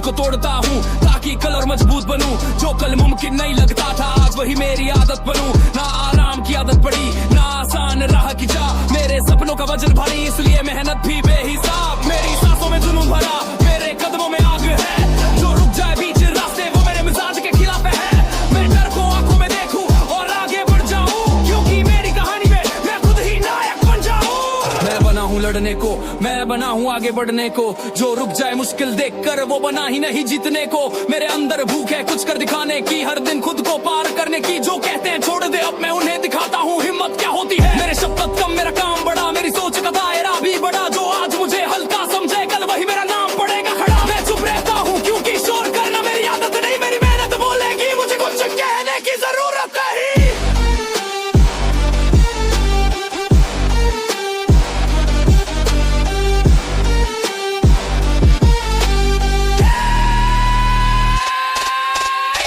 को तोड़ता हूँ ताकि कल और मजबूत बनूं। जो कल मुमकिन नहीं लगता था आज वही मेरी आदत बनूं। ना आराम की आदत पड़ी ना आसान राह की जा, मेरे सपनों का वजन भारी इसलिए मेहनत भी बेहिसाब। मेरी सांसों में जुनून भरा मेरे कदमों में आग है, जो रुक जाए बीच रास्ते वो मेरे मिजाज के खिलाफ है। मैं डर को आंखों में देखूं और आगे बढ़ जाऊं, क्योंकि मेरी कहानी में मैं खुद ही नायक बन जाऊं। मैं बना हूँ लड़ने को, मैं बना हूँ आगे बढ़ने को। जो रुक जाए मुश्किल देखकर वो बना ही नहीं जीतने को। मेरे अंदर भूख है कुछ कर दिखाने की, हर दिन खुद को पार करने की। जो कहते हैं छोड़ दे अब मैं उन्हें दिखाता हूँ हिम्मत क्या होती है। मेरे शब्द कम मेरा काम बड़ा, मेरी सोच का दायरा भी बड़ा। जो आज मुझे हल्का समझे कल वही मेरा नाम पड़ेगा खड़ा। मैं चुप रहता हूँ क्योंकि शोर करना मेरी आदत नहीं, मेरी मेहनत बोलेगी मुझे कुछ कहने की जरूरत नहीं।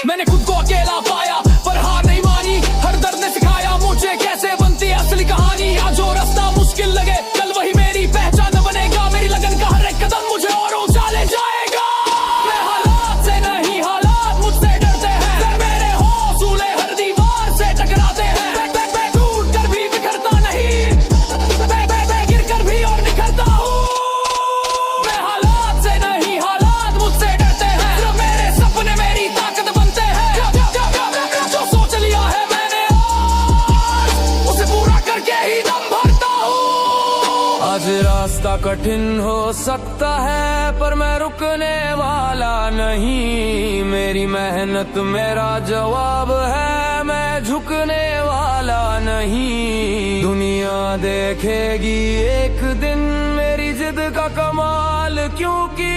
मैंने खुद को अकेला पाया पर हार नहीं मानी, हर दर्द ने सिखाया मुझे कैसे बनती है असली कहानी। आज जो रास्ता मुश्किल लगे कल वही मेरी पहचान बनेगा। मेरी लगन का हर एक कदम मुझे और ऊंचा ले जाएगा। मैं हालात से नहीं हालात मुझसे डरते हैं, फिर मेरे हौसले हर दीवार से टकराते हैं। मैं टूट कर भी बिखरता नहीं, मैं गिर कर भी और निखरता हूँ। मैं हालात से नहीं हालात मुझसे डरते हैं, सिर्फ मेरे सपने मेरी ताकत बनते हैं। जो सोच लिया है मैंने आज उसे पूरा करके ही दम भरता हूँ। आज रास्ता कठिन हो सकता है पर मैं रुकने वाला नहीं। मेरी मेहनत मेरा जवाब है, मैं झुकने वाला नहीं। दुनिया देखेगी एक दिन मेरी जिद का कमाल, क्योंकि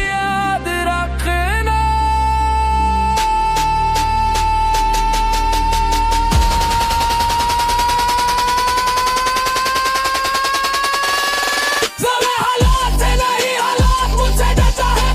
याद रखना मैं हालात से नहीं हालात मुझसे डरता है।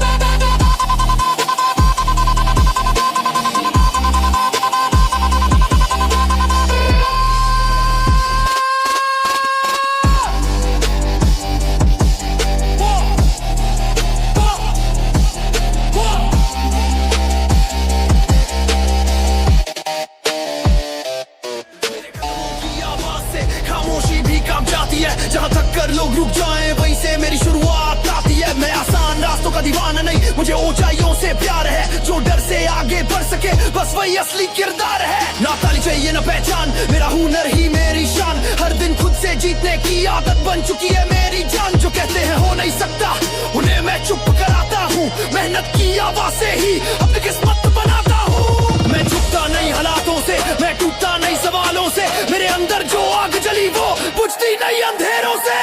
खामोशी भी काम जाती है, जहाँ थक कर लोग रुक जाएं वहीं से मेरी शुरुआत आती है। मैं आसान रास्तों का दीवाना नहीं, मुझे ऊंचाइयों से प्यार है। जो डर से आगे बढ़ सके बस वही असली किरदार है। ना ताली चाहिए ना पहचान, मेरा हुनर ही मेरी शान। हर दिन खुद से जीतने की आदत बन चुकी है मेरी जान। जो कहते हैं हो नहीं सकता उन्हें मैं चुप कराता हूँ, मेहनत की आवाज से ही अपनी किस्मत बनाता हूँ। मैं झुकता नहीं हालातों से, मैं टूटता नहीं सवालों से। मेरे अंदर जो आग जली वो बुझती नहीं अंधेरों से।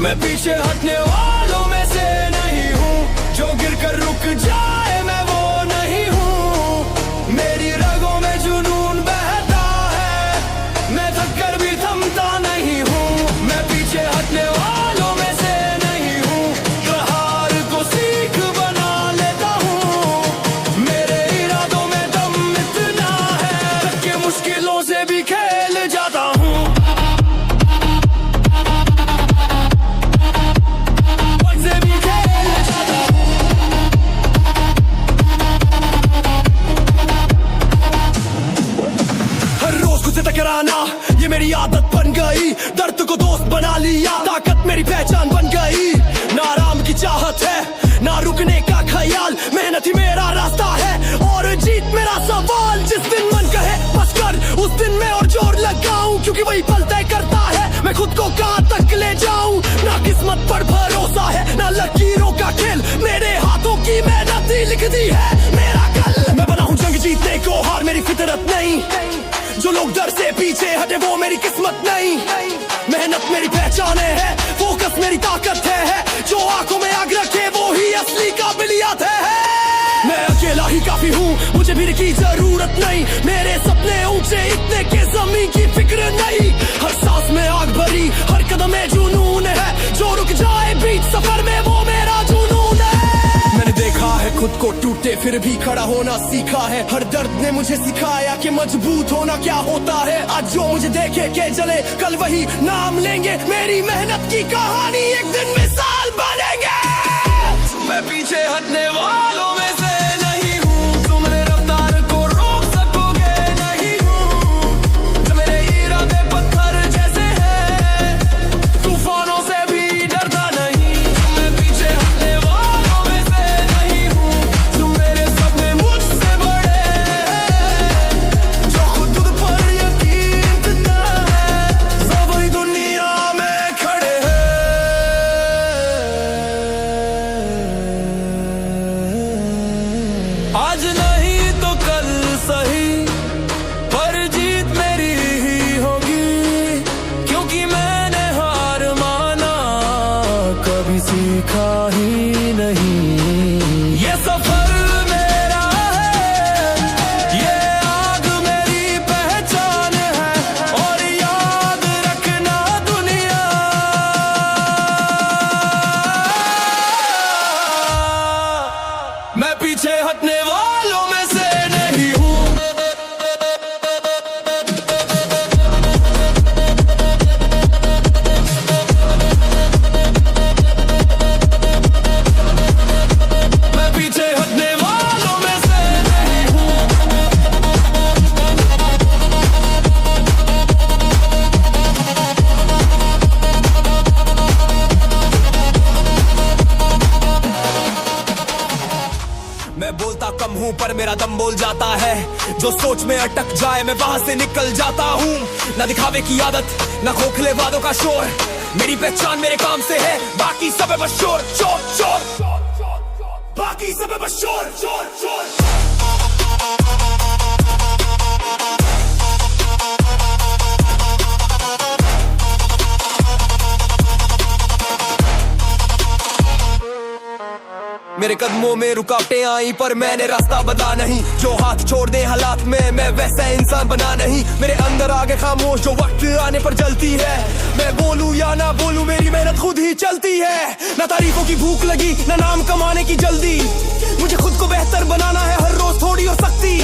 मैं पीछे हटने वालों में से नहीं हूँ, जो गिर कर रुक जाए मैं वो नहीं हूँ। मेरी रगों में जुनून बहता है, मैं थक कर भी थमता नहीं हूँ। मैं पीछे हटने वालों में से नहीं हूँ, हार को सीख बना लेता हूँ। मेरे इरादों में दम इतना है कि मुश्किलों से भी खेल जाता हूँ। टकराना ये मेरी आदत बन गई, दर्द को दोस्त बना लिया, ताकत मेरी पहचान बन गई। ना आराम की चाहत है ना रुकने का ख्याल, मेहनत ही मेरा रास्ता है और जीत मेरा सवाल। जिस दिन मन कहे बस कर उस दिन मैं और जोर लगाऊं, क्योंकि वही पल तय करता है मैं खुद को कहां तक ले जाऊं। ना किस्मत पर भरोसा है ना लकीरों का खेल, मेरे हाथों की मेहनत ही लिखती है मेरा कल। मैं बना हूं जंग जीतने को, हार मेरी फितरत नहीं। जो लोग डर से पीछे हटे वो मेरी किस्मत नहीं। मेहनत मेरी पहचान है, फोकस मेरी ताकत है। जो आंखों में आग रखे वो ही असली काबिलियत है। मैं अकेला ही काफी हूँ, मुझे भीड़ की जरूरत नहीं। मेरे सपने ऊंचे इतने के जमीन की फिक्र नहीं। हर सांस में आग भरी हर कदम में जुनून है, जो रुक जाए बीच सफर में वो मेरा जुनून है। मैंने देखा है खुद को टूटे फिर भी खड़ा होना सीखा है। हर दर्द ने मुझे सिखाया कि मजबूत होना क्या होता है। आज जो मुझे देखे के चले कल वही नाम लेंगे। मेरी मेहनत की कहानी एक दिन मिसाल बनेंगे। मैं पीछे हटने वालों में से नहीं हूँ, तुम मेरे रफ्तार को रोक सकोगे नहीं हूँ, जो मेरे इरादे पत्थर जैसे हैं, तूफानों से भी डरता नहीं। मैं पीछे हटने वालों में से नहीं हूँ, तुम मेरे सपने मुझसे बड़े हैं, जो खुद पर यकीन करता है, सब वही दुनिया में खड़े हैं। आज नहीं तो कल सही, पर जीत मेरी ही होगी, क्योंकि मैंने हार माना कभी सीखा ही नहीं। ये सफर मेरा है, ये आग मेरी पहचान है, और याद रखना दुनिया, मैं पीछे हटने वालों में से नहीं हूँ। मैं पीछे हटने वालों में से नहीं हूँ। मैं बोलता कम हूँ पर मेरा दम बोल जाता है, जो सोच में अटक जाए मैं वहां से निकल जाता हूँ। ना दिखावे की आदत, ना खोखले वादों का शोर, मेरी पहचान मेरे काम से है, बाकी सब है बस शोर शोर शोर, बाकी सब है बस शोर शोर शोर। मेरे कदमों में रुकावटें आई पर मैंने रास्ता बदला नहीं, जो हाथ छोड़ दे हालात में मैं वैसा इंसान बना नहीं। मेरे अंदर आगे खामोश जो वक्त आने पर जलती है, मैं बोलूं या ना बोलूं मेरी मेहनत खुद ही चलती है। ना तारीफों की भूख लगी ना नाम कमाने की जल्दी, मुझे खुद को बेहतर बनाना है हर रोज थोड़ी और सख्ती।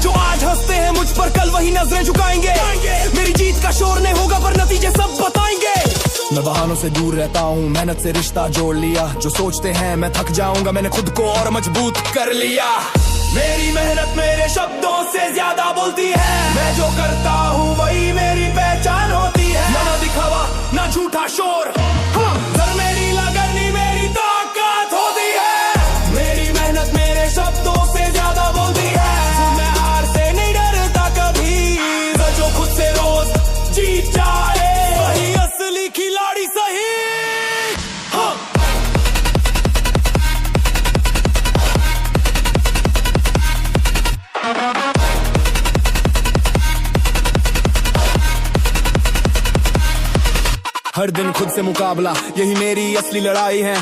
जो आज हंसते हैं मुझ पर कल वही नजरें झुकाएंगे, मेरी जीत का शोर नहीं होगा पर नतीजे सब बताएंगे। मैं बहानों से दूर रहता हूँ, मेहनत से रिश्ता जोड़ लिया, जो सोचते हैं मैं थक जाऊंगा मैंने खुद को और मजबूत कर लिया। मेरी मेहनत मेरे शब्दों से ज्यादा बोलती है, मैं जो करता हूँ वही मेरी पहचान होती है। ना दिखावा ना झूठा शोर, सर मेरी लगन ही मेरी ताकत होती है। मेरी मेहनत मेरे शब्दों से ज्यादा बोलती है, मैं हार से नहीं डरता कभी, जो खुद से रोज जीत जाए वही असली खिलाड़ी सही। हाँ। हर दिन खुद से मुकाबला यही मेरी असली लड़ाई है,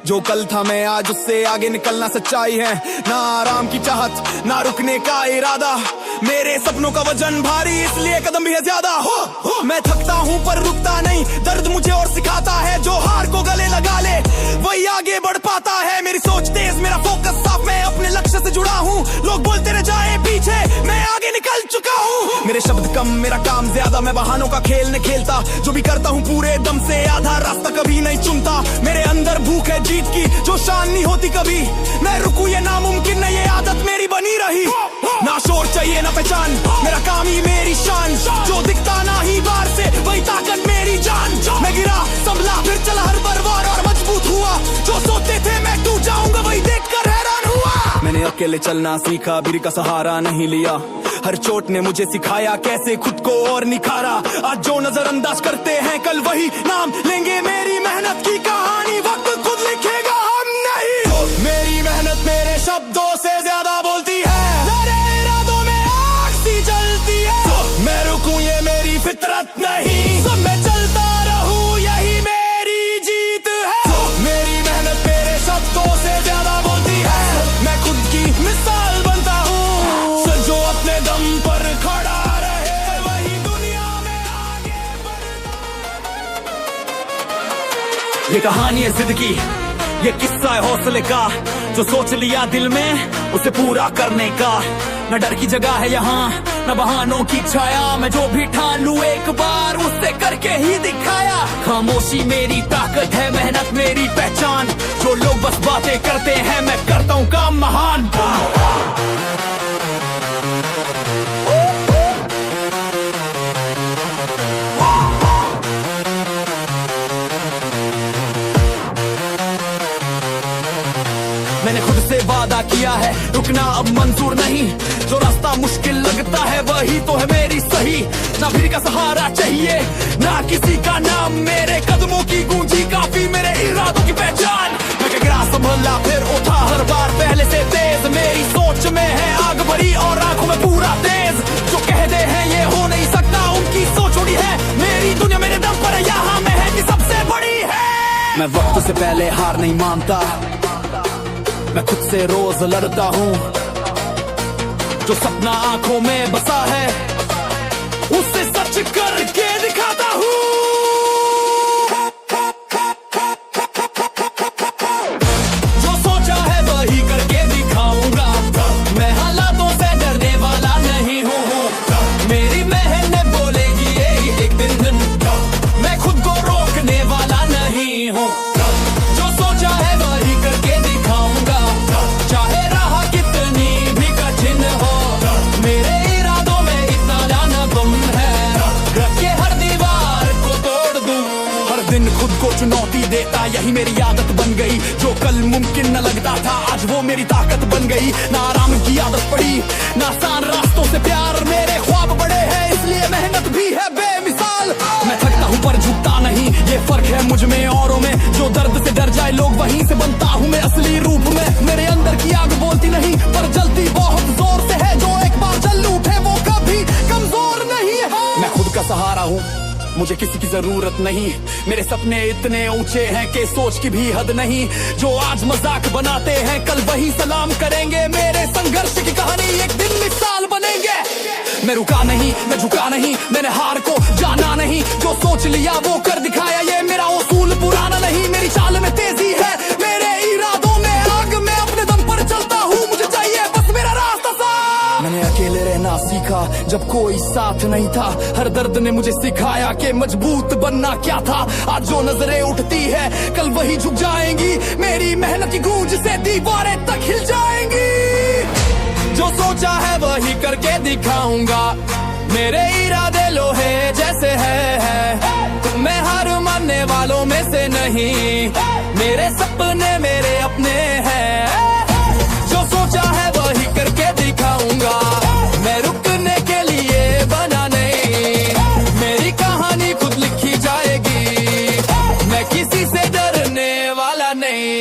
जो कल था मैं आज उससे आगे निकलना सच्चाई है। ना आराम की चाहत ना रुकने का इरादा, मेरे सपनों का वजन भारी इसलिए कदम भी है ज्यादा। हो मैं थकता हूँ पर रुकता नहीं, दर्द मुझे और सिखाता है, जो हार को गले लगा ले वही आगे बढ़ पाता है। मेरी सोच तेज मेरा फोकस साफ, मैं अपने लक्ष्य से जुड़ा हूँ, लोग बोलते रह जाए पीछे मैं आगे निकल चुका हूँ। मेरे शब्द कम मेरा काम ज्यादा, मैं बहानों का खेल नहीं खेलता, जो भी करता हूँ पूरे दम से, आधा रास्ता कभी नहीं चुनता। मेरे अंदर भूख है जीत की जो शान नहीं होती कभी, मैं रुकूं ये नामुमकिन नहीं, ये आदत मेरी बनी रही। ना शोर चाहिए ना पहचान, मेरा काम ही मेरी शान, जो दिखता ना ही बाहर से वही ताकत मेरी जान। मैं गिरा संभला फिर चला हर बार और मजबूत हुआ, जो सोचते थे मैं टूट जाऊंगा वही देखकर हैरान हुआ। मैंने अकेले चलना सीखा, बीर का सहारा नहीं लिया, हर चोट ने मुझे सिखाया कैसे खुद को और निखारा। आज जो नजरअंदाज करते हैं कल वही नाम लेंगे, मेरी मेहनत की कहानी वक्त खुद लिखेगा हम नहीं। मेरी मेहनत मेरे शब्दों से ज्यादा बोलती है, मेरे इरादों में आग सी जलती है, मैं रुकूं ये मेरी फितरत नहीं, सब मैं चलता रहूं यही मेरी जीत है। मेरी मेहनत मेरे शब्दों से ज्यादा बोलती है, मैं खुद की मिसाल बनता हूँ, जो अपने दम पर खड़ा रहे वही दुनिया में आगे बढ़ता। ये कहानी है जिंदगी, ये किस्सा है हौसले का, जो सोच लिया दिल में उसे पूरा करने का। न डर की जगह है यहाँ न बहानों की छाया, मैं जो भी ठान लूं एक बार उससे करके ही दिखाया। खामोशी मेरी ताकत है, मेहनत मेरी पहचान, जो लोग बस बातें करते हैं मैंने खुद से वादा किया है रुकना अब मंजूर नहीं, जो रास्ता मुश्किल लगता है वही तो है मेरी सही। ना भीड़ का सहारा चाहिए ना किसी का नाम, मेरे कदमों की गूंजी काफी मेरे इरादों की पहचान। मैं गिरा संभला फिर उठा हर बार पहले से तेज, मेरी सोच में है आग भरी और आंखों में पूरा तेज। जो कहते हैं ये हो नहीं सकता उनकी सोच उड़ी है, मेरी दुनिया मेरे दम पर यहाँ मेहनत सबसे बड़ी है। मैं वक्त से पहले हार नहीं मानता, मैं खुद से रोज लड़ता हूँ, जो सपना आंखों में बसा है उसे सच करके दिखाता हूँ। जो सोचा है वही करके दिखाऊंगा, मैं हालातों से डरने वाला नहीं हूँ। मेरी मेहनत बोलेगी एक दिन मैं खुद को रोकने वाला नहीं हूँ। जो सोचा है वही करके दिखाऊंगा, चाहे राह कितनी भी कठिन हो, मेरे इरादों में इतना जाना गुम है, रख के हर दीवार को तोड़ दूं। हर दिन खुद को चुनौती देता यही मेरी आदत बन गई, जो कल मुमकिन न लगता था आज वो मेरी ताकत बन गई। ना आराम की आदत पड़ी ना आसान रास्तों से प्यार, मेरे ख्वाब बड़े हैं इसलिए मेहनत भी है बेमिसाल। मैं थकता हूँ पर झुकता नहीं, ये फर्क है मुझ में औरों में, जो दर्द से डर जाए लोग वहीं से बनता हूँ मैं असली रूप में। मेरे अंदर की आग बोलती नहीं पर जलती बहुत जोर से है, जो एक बार जल उठे वो कभी कमजोर नहीं है। मैं खुद का सहारा हूँ, मुझे किसी की जरूरत नहीं, मेरे सपने इतने ऊंचे हैं कि सोच की भी हद नहीं। जो आज मजाक बनाते हैं कल वही सलाम करेंगे, मेरे संघर्ष की कहानी एक दिन मिसाल बनेंगे। मैं रुका नहीं मैं झुका नहीं, मैंने हार को जाना नहीं, जो सोच लिया वो कर दिखाया, ये मेरा उसूल पुराना नहीं। मेरी चाल में तेजी है मेरे इरादों में आग, मैं अपने दम पर चलता हूँ, मुझे चाहिए बस मेरा रास्ता साफ। मैंने अकेले रहना सीखा जब कोई साथ नहीं था, हर दर्द ने मुझे सिखाया कि मजबूत बनना क्या था। आज जो नजरें उठती है कल वही झुक जाएंगी, मेरी मेहनत की गूंज से दीवारें तक हिल जाएंगी। जो सोचा है वही करके दिखाऊंगा, मेरे इरादे लोहे जैसे है, मैं हार मानने वालों में से नहीं, मेरे सपने मेरे अपने हैं। जो सोचा है वही करके दिखाऊंगा, मैं रुकने के लिए बना नहीं, मेरी कहानी खुद लिखी जाएगी, मैं किसी से डरने वाला नहीं।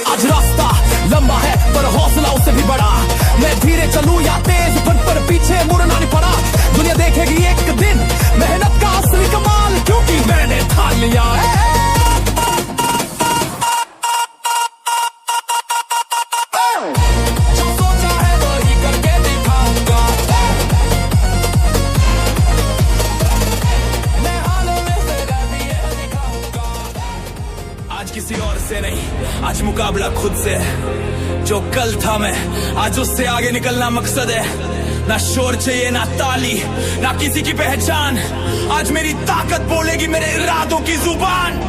आज रास्ता लंबा है पर हौसला उससे भी बड़ा, मैं धीरे चलूं या तेज पर पीछे मुड़ना नहीं पड़ा। दुनिया देखेगी एक दिन मेहनत का असली कमाल, क्योंकि मैंने ठान लिया है। जो सोचा है वही करके दिखाऊंगा, मैं हालों में से भी दिखाऊंगा। आज किसी और से नहीं, आज मुकाबला खुद से है, जो कल था मैं आज उससे आगे निकलना मकसद है। ना शोर चाहिए ना ताली ना किसी की पहचान, आज मेरी ताकत बोलेगी मेरे इरादों की जुबान।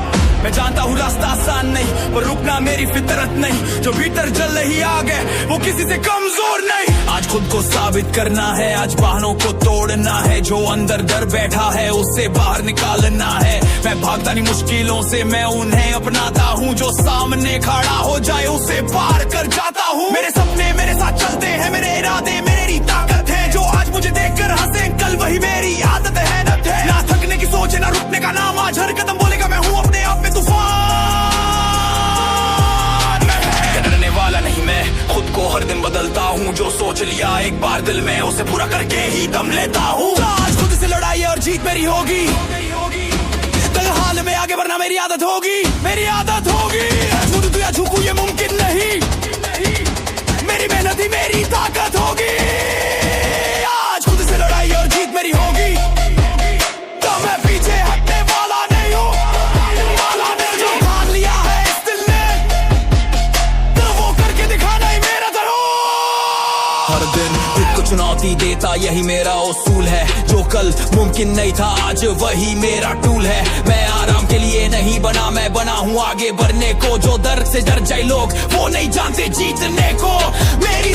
मैं जानता हूँ रास्ता आसान नहीं पर रुकना मेरी फितरत नहीं, जो भीतर जल रही आग है वो किसी से कमजोर नहीं। आज खुद को साबित करना है, आज बहानों को तोड़ना है, जो अंदर डर बैठा है उससे बाहर निकालना है। मैं भागता नहीं मुश्किलों से, मैं उन्हें अपनाता हूँ, जो सामने खड़ा हो जाए उसे पार कर जाता हूँ। मेरे सपने मेरे साथ चलते हैं, मेरे इरादे मेरी ताकत है, जो आज मुझे देखकर हंसे कल वही मेरी आदत है। ना थकने की सोच है ना रुकने का नाम, आज हर कदम बोलेगा मैं हूँ अपने आप में तूफान। डरने वाला नहीं मैं, खुद को हर दिन बदलता हूँ, जो सोच लिया एक बार दिल में उसे पूरा करके ही दम लेता हूँ। आज खुद से लड़ाई और जीत मेरी होगी, तल हाल में आगे बढ़ना मेरी आदत होगी, मेरी आदत होगी। झूठ तू या झुकू ये मुमकिन नहीं, मेरी मेहनत ही मेरी ताकत होगी। आज खुद से लड़ाई और जीत मेरी होगी, तो मैं पीछे हटने वाला नहीं हूँ, जो ठान लिया है इस दिल ने तो वो करके दिखाना ही मेरा धर्म। हर दिन खुद को चुनौती देता यही मेरा उसूल है, जो कल मुमकिन नहीं था आज वही मेरा टूल है। मैं आराम के लिए नहीं बना, मैं बना हूँ आगे बढ़ने को, जो दर्द से डर जाए लोग वो नहीं जानते जीतने को। मेरी